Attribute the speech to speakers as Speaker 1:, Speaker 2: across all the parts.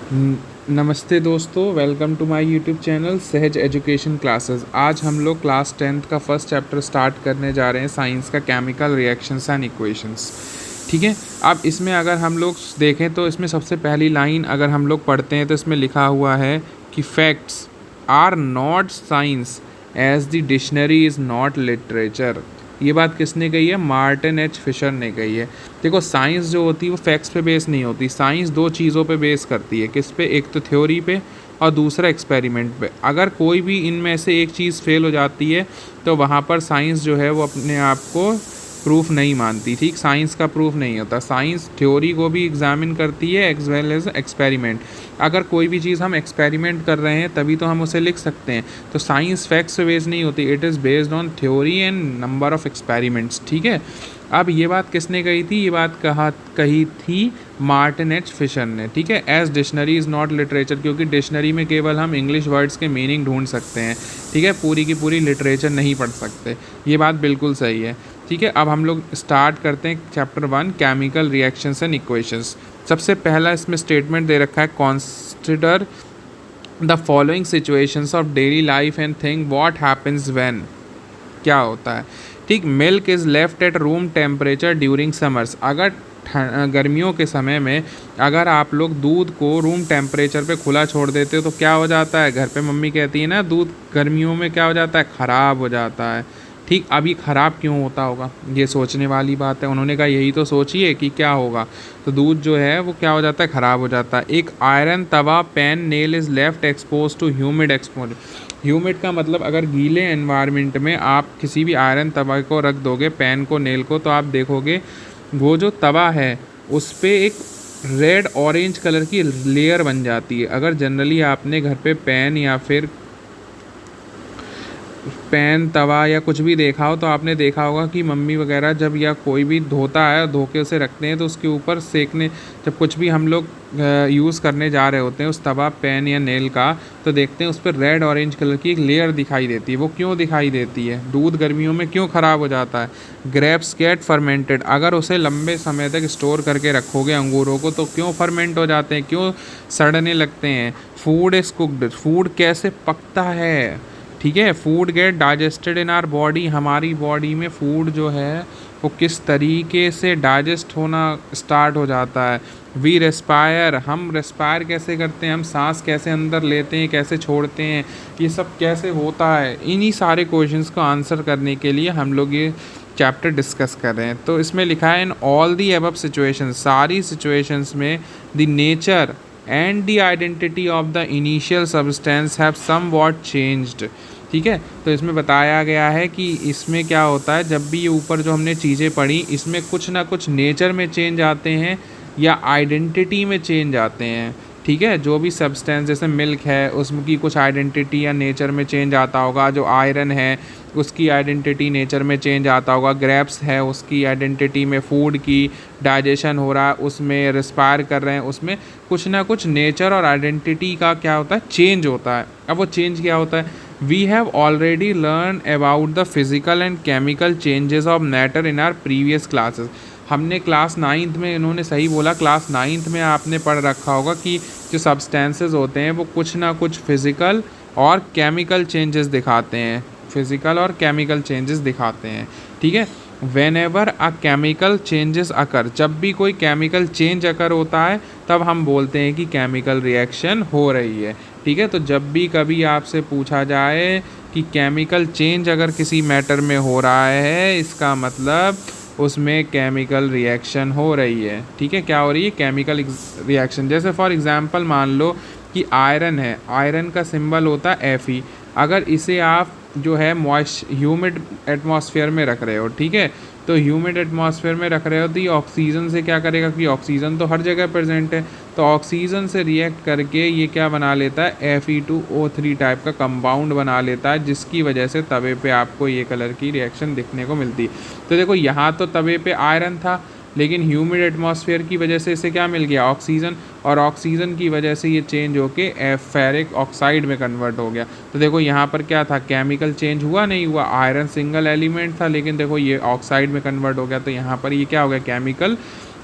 Speaker 1: नमस्ते दोस्तों, welcome to my YouTube channel Sahaj education classes. आज हम लोग क्लास 10th का फर्स्ट चैप्टर स्टार्ट करने जा रहे हैं, साइंस का, केमिकल रिएक्शंस एंड इक्वेशंस। ठीक है। अब इसमें अगर हम लोग देखें तो इसमें सबसे पहली लाइन अगर हम लोग पढ़ते हैं तो इसमें लिखा हुआ है कि facts are not science as the dictionary is not literature. ये बात किसने कही है? मार्टिन एच फिशर ने कही है। देखो, साइंस जो होती है वो फैक्ट्स पे बेस नहीं होती। साइंस दो चीज़ों पे बेस करती है। किस पे? एक तो थ्योरी पे और दूसरा एक्सपेरिमेंट पे। अगर कोई भी इनमें से एक चीज़ फेल हो जाती है तो वहाँ पर साइंस जो है वो अपने आप को प्रूफ नहीं मानती। ठीक, साइंस का प्रूफ नहीं होता। साइंस थ्योरी को भी एग्जामिन करती है एज वेल एज एक्सपेरिमेंट। अगर कोई भी चीज़ हम एक्सपेरिमेंट कर रहे हैं तभी तो हम उसे लिख सकते हैं। तो साइंस फैक्ट्स पे बेस्ड नहीं होती, it is based on theory and number of experiments. ठीक है। अब ये बात किसने कही थी? ये बात कही थी मार्टिन एच फिशर ने। ठीक है। As dictionary is not literature, क्योंकि डिक्शनरी में केवल हम इंग्लिश वर्ड्स के मीनिंग ढूंढ सकते हैं। ठीक है, पूरी की पूरी लिटरेचर नहीं पढ़ सकते। ये बात बिल्कुल सही है। ठीक है। अब हम लोग स्टार्ट करते हैं chapter 1, chemical reactions and equations. सबसे पहला इसमें स्टेटमेंट दे रखा है, consider the following situations of daily life and think what happens when. क्या होता है? ठीक, milk is left at room temperature during summers. अगर गर्मियों के समय में अगर आप लोग दूध को रूम टेम्परेचर पे खुला छोड़ देते हो तो क्या हो जाता है? घर पे मम्मी कहती है ना, दूध गर्मियों में क्या हो जाता है? ख़राब हो जाता है। ठीक, अभी ख़राब क्यों होता होगा? ये सोचने वाली बात है। उन्होंने कहा यही तो सोचिए कि क्या होगा। तो दूध जो है वो क्या हो जाता है? ख़राब हो जाता है। एक iron tawa pan nail is left expose to humid exposure. Humid का मतलब अगर गीले एनवायरनमेंट में आप किसी भी आयरन तवा को रख दोगे, पैन को, नेल को, तो आप देखोगे वो जो तवा है उस पर एक रेड ऑरेंज कलर की लेयर बन जाती है। अगर जनरली आपने घर पे पैन तवा या कुछ भी देखा हो तो आपने देखा होगा कि मम्मी वगैरह जब या कोई भी धोता है, धो के उसे रखते हैं तो उसके ऊपर सेकने, जब कुछ भी हम लोग यूज़ करने जा रहे होते हैं उस तवा, पैन या नेल का, तो देखते हैं उस पर रेड ऑरेंज कलर की एक लेयर दिखाई देती है। वो क्यों दिखाई देती है? दूध गर्मियों में क्यों ख़राब हो जाता है? Grapes get fermented. अगर उसे लंबे समय तक स्टोर करके रखोगे अंगूरों को तो क्यों फर्मेंट हो जाते हैं? क्यों सड़ने लगते हैं? Food is cooked. फूड कैसे पकता है? ठीक है। Food gate digested in our body. हमारी बॉडी में फूड जो है वो किस तरीके से डाइजेस्ट होना स्टार्ट हो जाता है। We respire. हम रेस्पायर कैसे करते हैं? हम सांस कैसे अंदर लेते हैं, कैसे छोड़ते हैं, ये सब कैसे होता है? इन्हीं सारे क्वेश्चंस को आंसर करने के लिए हम लोग ये चैप्टर डिस्कस कर रहे हैं। तो इसमें लिखा है, in all the above situation, सारी सिचुएशंस में the nature and the identity of the initial substance have somewhat changed. ठीक है। तो इसमें बताया गया है कि इसमें क्या होता है, जब भी ये ऊपर जो हमने चीज़ें पढ़ी इसमें कुछ ना कुछ नेचर में चेंज आते हैं या आइडेंटिटी में चेंज आते हैं। ठीक है। जो भी सब्सटेंस, जैसे मिल्क है, उसकी कुछ आइडेंटिटी या नेचर में चेंज आता होगा। जो आयरन है उसकी आइडेंटिटी नेचर में चेंज आता होगा। ग्रेप्स है उसकी आइडेंटिटी में, फूड की डाइजेशन हो रहा है उसमें, रिस्पायर कर रहे हैं उसमें, कुछ ना कुछ नेचर और आइडेंटिटी का क्या होता है? चेंज होता है। अब वो चेंज क्या होता है? We have already learned about the physical and chemical changes of matter in our previous classes. हमने क्लास 9th में, इन्होंने सही बोला, क्लास 9th में आपने पढ़ रखा होगा कि जो सब्सटेंसेस होते हैं वो कुछ ना कुछ फिज़िकल और केमिकल चेंजेस दिखाते हैं। फिज़िकल और केमिकल चेंजेस दिखाते हैं। ठीक है। When ever a chemical changes अकर, जब भी कोई केमिकल चेंज अकर होता है तब हम बोलते हैं कि केमिकल रिएक्शन हो रही है। ठीक है। तो जब भी कभी आपसे पूछा जाए कि केमिकल चेंज अगर किसी मैटर में हो रहा है, इसका मतलब उसमें केमिकल रिएक्शन हो रही है। ठीक है। क्या हो रही है? Chemical reaction. जैसे फॉर एग्जांपल मान लो कि आयरन है, आयरन का सिंबल होता है Fe। अगर इसे आप जो है ह्यूमिड एटमॉस्फेयर में रख रहे हो, ठीक है, तो ह्यूमिड एटमॉस्फेयर में रख रहे हो तो ये ऑक्सीजन से क्या करेगा कि ऑक्सीजन तो हर जगह प्रेजेंट है, तो ऑक्सीजन से रिएक्ट करके ये क्या बना लेता है? Fe2O3 टाइप का कंपाउंड बना लेता है, जिसकी वजह से तवे पे आपको ये कलर की रिएक्शन दिखने को मिलती है। तो देखो, यहाँ तो तवे पे आयरन था लेकिन ह्यूमिड एटमॉस्फेयर की वजह से इसे क्या मिल गया? ऑक्सीजन, और ऑक्सीजन की वजह से ये चेंज होके फेरिक ऑक्साइड में कन्वर्ट हो गया। तो देखो यहाँ पर क्या था? केमिकल चेंज हुआ नहीं हुआ? आयरन सिंगल एलिमेंट था लेकिन देखो ये ऑक्साइड में कन्वर्ट हो गया, तो यहाँ पर ये क्या हो गया? केमिकल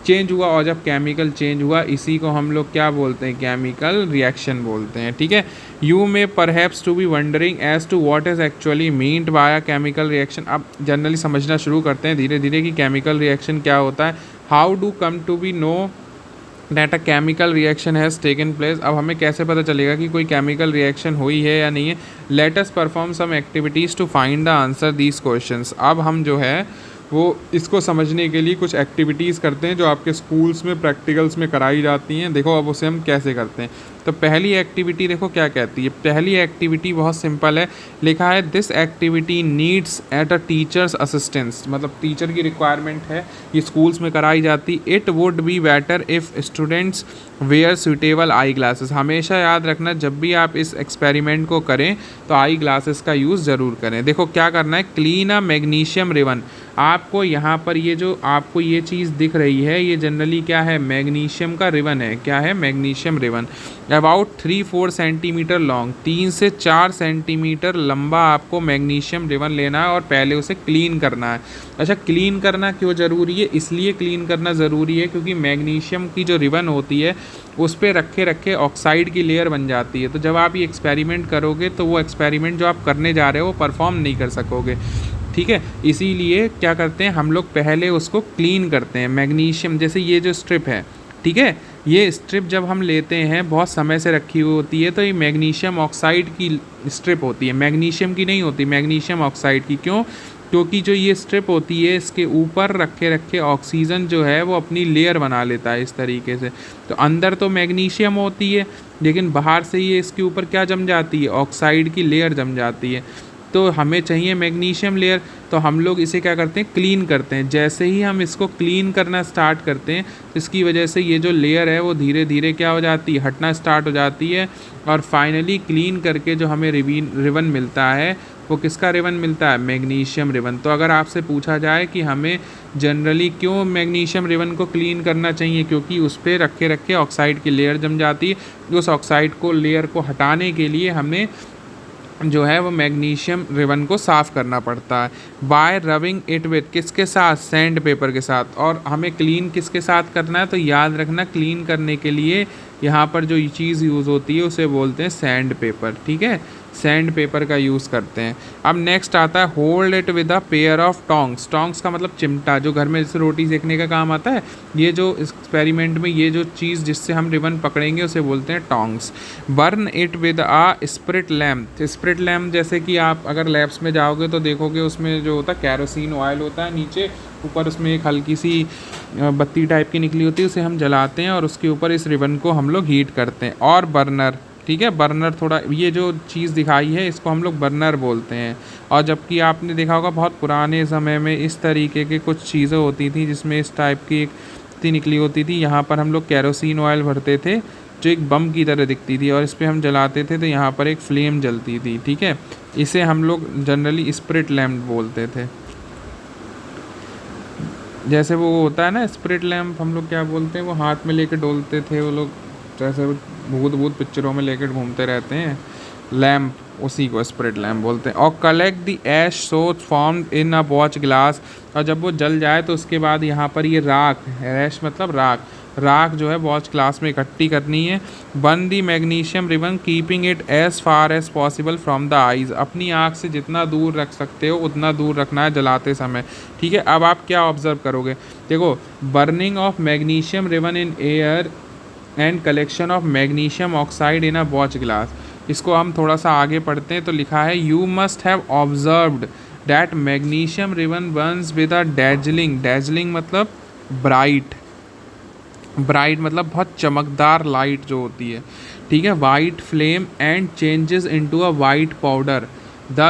Speaker 1: चेंज हुआ, और जब केमिकल चेंज हुआ इसी को हम लोग क्या बोलते हैं, केमिकल रिएक्शन बोलते हैं। ठीक है, you may perhaps to be wondering as to what is actually meant by a chemical reaction. अब जनरली समझना शुरू करते हैं धीरे धीरे कि केमिकल रिएक्शन क्या होता है। How do come to be know that a chemical reaction has taken place. अब हमें कैसे पता चलेगा कि कोई केमिकल रिएक्शन हुई है या नहीं है। Let us perform some activities to find the answer these questions. अब हम जो है वो इसको समझने के लिए कुछ एक्टिविटीज़ करते हैं जो आपके स्कूल्स में प्रैक्टिकल्स में कराई जाती हैं। देखो अब उसे हम कैसे करते हैं। तो पहली एक्टिविटी देखो क्या कहती है। पहली एक्टिविटी बहुत सिंपल है, लिखा है this activity needs at a teacher's assistance, मतलब टीचर की रिक्वायरमेंट है, ये स्कूल्स में कराई जाती। It would be better if students wear suitable eye glasses. हमेशा याद रखना जब भी आप इस एक्सपेरिमेंट को करें तो आई ग्लासेस का यूज़ ज़रूर करें। देखो क्या करना है, क्लीन अ मैग्नीशियम रिबन। आपको यहाँ पर ये जो आपको ये चीज़ दिख रही है ये जनरली क्या है, मैग्नीशियम का रिबन है। क्या है, magnesium ribbon. About 3-4 centimetre long, 3 से 4 सेंटीमीटर लंबा आपको मैग्नीशियम रिबन लेना है और पहले उसे क्लीन करना है। अच्छा, क्लीन करना क्यों ज़रूरी है, इसलिए क्लीन करना ज़रूरी है क्योंकि मैग्नीशियम की जो रिबन होती है उस पर रखे रखे ऑक्साइड की लेयर बन जाती है। तो जब आप ये एक्सपेरिमेंट करोगे तो वो एक्सपेरिमेंट जो आप करने जा रहे हो वो परफॉर्म नहीं कर सकोगे। ठीक है, इसीलिए क्या करते हैं हम लोग, पहले उसको क्लीन करते हैं। मैग्नीशियम जैसे ये जो स्ट्रिप है, ठीक है, ये स्ट्रिप जब हम लेते हैं बहुत समय से रखी हुई होती है तो ये मैग्नीशियम ऑक्साइड की स्ट्रिप होती है, मैग्नीशियम की नहीं होती, मैग्नीशियम ऑक्साइड की। क्यों, क्योंकि जो ये स्ट्रिप होती है इसके ऊपर रखे रखे ऑक्सीजन जो है वो अपनी लेयर बना लेता है इस तरीके से। तो अंदर तो मैग्नीशियम होती है लेकिन बाहर से ये इसके ऊपर क्या जम जाती है, ऑक्साइड की लेयर जम जाती है। तो हमें चाहिए मैग्नीशियम लेयर, तो हम लोग इसे क्या करते हैं, क्लीन करते हैं। जैसे ही हम इसको क्लीन करना स्टार्ट करते हैं तो इसकी वजह से ये जो लेयर है वो धीरे धीरे क्या हो जाती है, हटना स्टार्ट हो जाती है। और फाइनली क्लीन करके जो हमें रिबन मिलता है वो किसका रिबन मिलता है, मैग्नीशियम रिबन। तो अगर आपसे पूछा जाए कि हमें जनरली क्यों मैग्नीशियम रिबन को क्लीन करना चाहिए, क्योंकि उस पर रखे रखे ऑक्साइड की लेयर जम जाती है। उस ऑक्साइड को लेयर को हटाने के लिए हमें जो है वो मैग्नीशियम रिबन को साफ़ करना पड़ता है। बाय रबिंग इट विथ, किसके साथ, सैंड पेपर के साथ। और हमें क्लीन किसके साथ करना है, तो याद रखना क्लीन करने के लिए यहाँ पर जो चीज़ यूज़ होती है उसे बोलते हैं सैंड पेपर। ठीक है, सैंड पेपर का यूज़ करते हैं। अब नेक्स्ट आता है hold it with a pair of tongs. Tongs का मतलब चिमटा, जो घर में जैसे रोटी सेकने का काम आता है। ये जो एक्सपेरिमेंट में ये जो चीज़ जिससे हम रिबन पकड़ेंगे उसे बोलते हैं tongs. Burn it with a spirit lamp. Spirit lamp जैसे कि आप अगर लैब्स में जाओगे तो देखोगे उसमें जो होता है कैरोसिन ऑयल होता है, नीचे ऊपर उसमें एक हल्की सी बत्ती टाइप की निकली होती है, उसे हम जलाते हैं और उसके ऊपर इस रिबन को हम लोग हीट करते हैं। और बर्नर, ठीक है, बर्नर थोड़ा ये जो चीज़ दिखाई है इसको हम लोग बर्नर बोलते हैं। और जबकि आपने देखा होगा बहुत पुराने समय में इस तरीके के कुछ चीज़ें होती थी जिसमें इस टाइप की एक बत्ती निकली होती थी, यहाँ पर हम लोग कैरोसिन ऑयल भरते थे जो एक बम की तरह दिखती थी और इस पर हम जलाते थे तो यहाँ पर एक फ्लेम जलती थी। ठीक है, इसे हम लोग जनरली स्प्रिट लैम्प बोलते थे। जैसे वो होता है ना स्प्रिट लैम्प, हम लोग क्या बोलते हैं, वो हाथ में लेके डोलते थे वो लोग, जैसे भूत भूत पिक्चरों में लेकर घूमते रहते हैं लैम्प, उसी को स्प्रिट लैम्प बोलते हैं। और collect the ash so formed in a watch glass. और जब वो जल जाए तो उसके बाद यहाँ पर ये राख, ऐश मतलब राख, राख जो है वॉच ग्लास में इकट्ठी करनी है। Burn the magnesium ribbon keeping it as far as possible from the eyes. अपनी आँख से जितना दूर रख सकते हो उतना दूर रखना है जलाते समय। ठीक है, अब आप क्या ऑब्जर्व करोगे, देखो burning of magnesium ribbon in air and collection of magnesium oxide in a watch glass. इसको हम थोड़ा सा आगे पढ़ते हैं तो लिखा है you must have observed that magnesium ribbon burns with a dazzling. Dazzling मतलब ब्राइट, ब्राइट मतलब बहुत चमकदार लाइट जो होती है। ठीक है, white flame and changes into a white powder.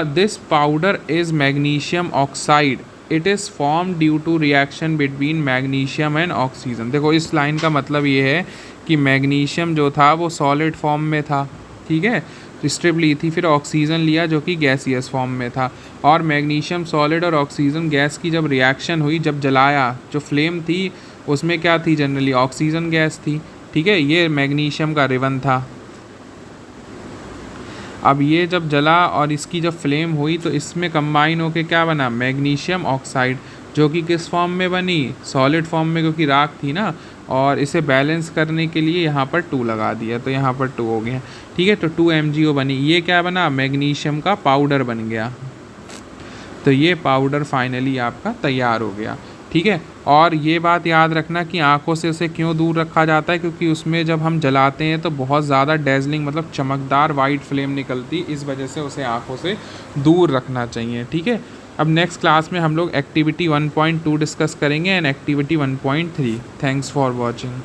Speaker 1: This powder is magnesium oxide. It is form due to reaction between magnesium and oxygen. देखो इस लाइन का मतलब ये है कि मैग्नीशियम जो था वो सॉलिड फॉर्म में था, ठीक है, स्ट्रिप ली थी, फिर ऑक्सीजन लिया जो कि गैसियस फॉर्म में था। और मैग्नीशियम सॉलिड और ऑक्सीजन गैस की जब रिएक्शन हुई, जब जलाया, जो फ्लेम थी उसमें क्या थी, जनरली ऑक्सीजन गैस थी। ठीक है, ये मैग्नीशियम का रिबन था। अब ये जब जला और इसकी जब फ्लेम हुई तो इसमें कंबाइन होके क्या बना, मैग्नीशियम ऑक्साइड। जो कि किस फॉर्म में बनी, सॉलिड फॉर्म में, क्योंकि राख थी ना, और इसे बैलेंस करने के लिए यहाँ पर 2 लगा दिया, तो यहाँ पर 2 हो गया। ठीक है, तो 2 MgO बनी। ये क्या बना, मैग्नीशियम का पाउडर बन गया। तो ये पाउडर फाइनली आपका तैयार हो गया। ठीक है, और ये बात याद रखना कि आँखों से उसे क्यों दूर रखा जाता है, क्योंकि उसमें जब हम जलाते हैं तो बहुत ज़्यादा डेजलिंग मतलब चमकदार वाइट फ्लेम निकलती, इस वजह से उसे आँखों से दूर रखना चाहिए। ठीक है, अब नेक्स्ट क्लास में हम लोग एक्टिविटी 1.2 डिस्कस करेंगे and activity 1.3। Thanks for watching.